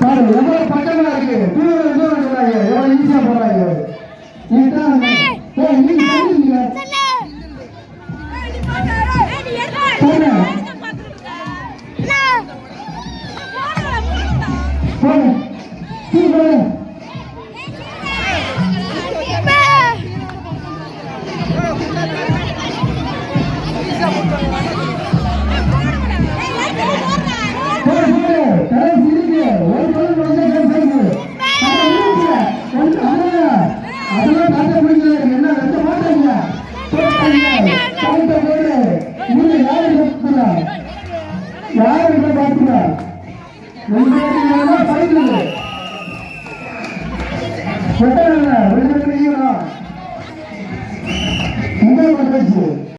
பாரு எவ்வளவு பக்கமா இருக்கு. தூரம் சொல்றாங்க, எவ்வளவு ஈஸியா போறாங்க. இதுதான் யாரு பாத்துக்கிறா ரெண்டு